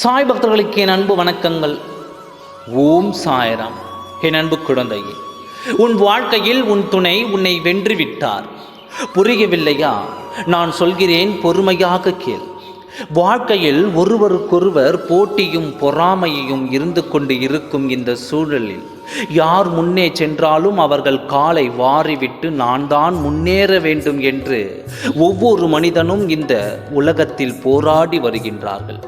சாய் பக்தர்களுக்கு என் அன்பு வணக்கங்கள். ஓம் சாய்ராம். என் அன்பு குழந்தையே, உன் வாழ்க்கையில் உன் துணை உன்னை வென்று விட்டார். புரியவில்லையா? நான் சொல்கிறேன், பொறுமையாக கேள். வாழ்க்கையில் ஒருவருக்கொருவர் போட்டியும் பொறாமையும் இருந்து கொண்டு இருக்கும் இந்த சூழலில் யார் முன்னே சென்றாலும் அவர்கள் காலை வாரிவிட்டு நான் தான் முன்னேற வேண்டும் என்று ஒவ்வொரு மனிதனும் இந்த உலகத்தில் போராடி வருகின்றார்கள்.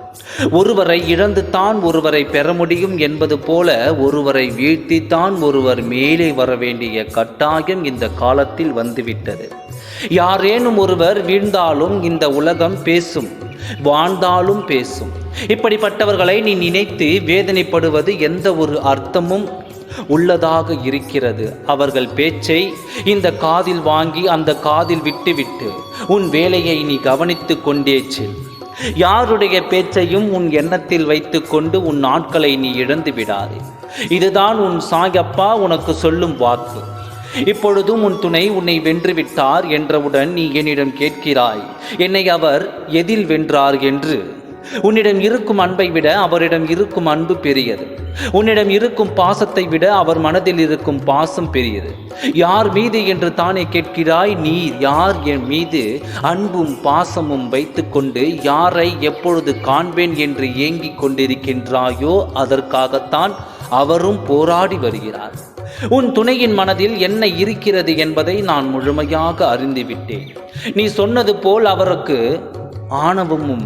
ஒருவரை இழந்துத்தான் ஒருவரை பெற முடியும் என்பது போல ஒருவரை வீழ்த்தித்தான் ஒருவர் மேலே வர வேண்டிய கட்டாயம் இந்த காலத்தில் வந்துவிட்டது. யாரேனும் ஒருவர் வீழ்ந்தாலும் இந்த உலகம் பேசும், வாழ்ந்தாலும் பேசும். இப்படிப்பட்டவர்களை நீ நினைத்து வேதனைப்படுவது எந்த ஒரு அர்த்தமும் உள்ளதாக இருக்கிறது? அவர்கள் பேச்சை இந்த காதில் வாங்கி அந்த காதில் விட்டுவிட்டு உன் வேலையை நீ கவனித்து கொண்டே செல். யாருடைய பேச்சையும் உன் எண்ணத்தில் வைத்து கொண்டு உன் நாட்களை நீ இழந்து விடாதே. இதுதான் உன் சாயப்பா உனக்கு சொல்லும் வாக்கு. இப்பொழுதும் உன் துணை உன்னை வென்று விட்டார் என்றவுடன் நீ என்னிடம் கேட்கிறாய், என்னை அவர் எதில் வென்றார் என்று. உன்னிடம் இருக்கும் அன்பை விட அவரிடம் இருக்கும் அன்பு பெரியது. உன்னிடம் இருக்கும் பாசத்தை விட அவர் மனதில் இருக்கும் பாசம் பெரியது. யார் மீது என்று தானே கேட்கிறாய்? நீ யார் என் மீது அன்பும் பாசமும் வைத்து கொண்டு யாரை எப்பொழுது காண்பேன் என்று ஏங்கிக் கொண்டிருக்கின்றாயோ அதற்காகத்தான் அவரும் போராடி வருகிறார். உன் துணையின் மனதில் என்ன இருக்கிறது என்பதை நான் முழுமையாக அறிந்துவிட்டேன். நீ சொன்னது போல் அவருக்கு ஆணவமும்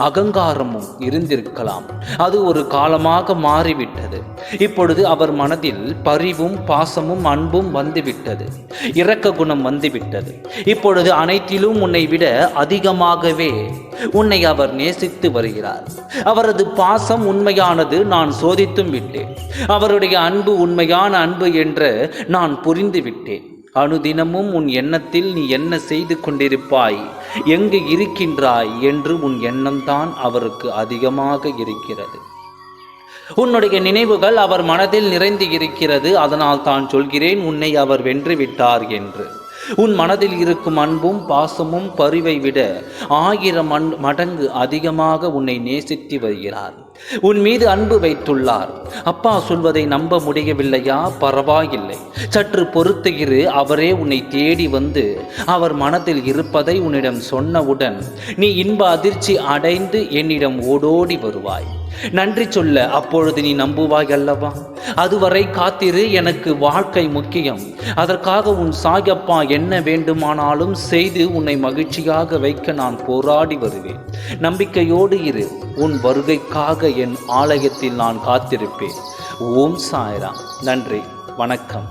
அகங்காரமும் இருந்திருக்கலாம். அது ஒரு காலமாக மாறிவிட்டது. இப்பொழுது அவர் மனதில் பரிவும் பாசமும் அன்பும் வந்துவிட்டது. இரக்க குணம் வந்துவிட்டது. இப்பொழுது அனைத்திலும் உன்னை விட அதிகமாகவே உன்னை அவர் நேசித்து வருகிறார். அவரது பாசம் உண்மையானது நான் சோதித்தும் விட்டேன். அவருடைய அன்பு உண்மையான அன்பு என்று நான் புரிந்து விட்டேன். அனுதினமும் உன் எண்ணத்தில் நீ என்ன செய்து கொண்டிருப்பாய், எங்கு இருக்கின்றாய் என்று உன் எண்ணம்தான் அவருக்கு அதிகமாக இருக்கிறது. உன்னுடைய நினைவுகள் அவர் மனதில் நிறைந்து இருக்கிறது. அதனால் தான் சொல்கிறேன், உன்னை அவர் வென்று விட்டார் என்று. உன் மனதில் இருக்கும் அன்பும் பாசமும் பரிவை விட 1000 மடங்கு அதிகமாக உன்னை நேசித்து வருகிறார். உன் மீது அன்பு வைத்துள்ளார். அப்பா சொல்வதை நம்ப முடியவில்லையா? பரவாயில்லை, சற்று பொறுத்து இரு. அவரே உன்னை தேடி வந்து அவர் மனதில் இருப்பதை உன்னிடம் சொன்னவுடன் நீ இன்ப அதிர்ச்சி அடைந்து என்னிடம் ஓடோடி வருவாய். நன்றி சொல்ல அப்பொழுது நீ நம்புவாய் அல்லவா? அதுவரை காத்திரு. எனக்கு வாழ்க்கை முக்கியம். அதற்காக உன் சாயப்பா என்ன வேண்டுமானாலும் செய்து உன்னை மகிழ்ச்சியாக வைக்க நான் போராடி வருவேன். நம்பிக்கையோடு இரு. உன் வருகைக்காக என் ஆலயத்தில் நான் காத்திருப்பேன். ஓம் சாய்ராம். நன்றி, வணக்கம்.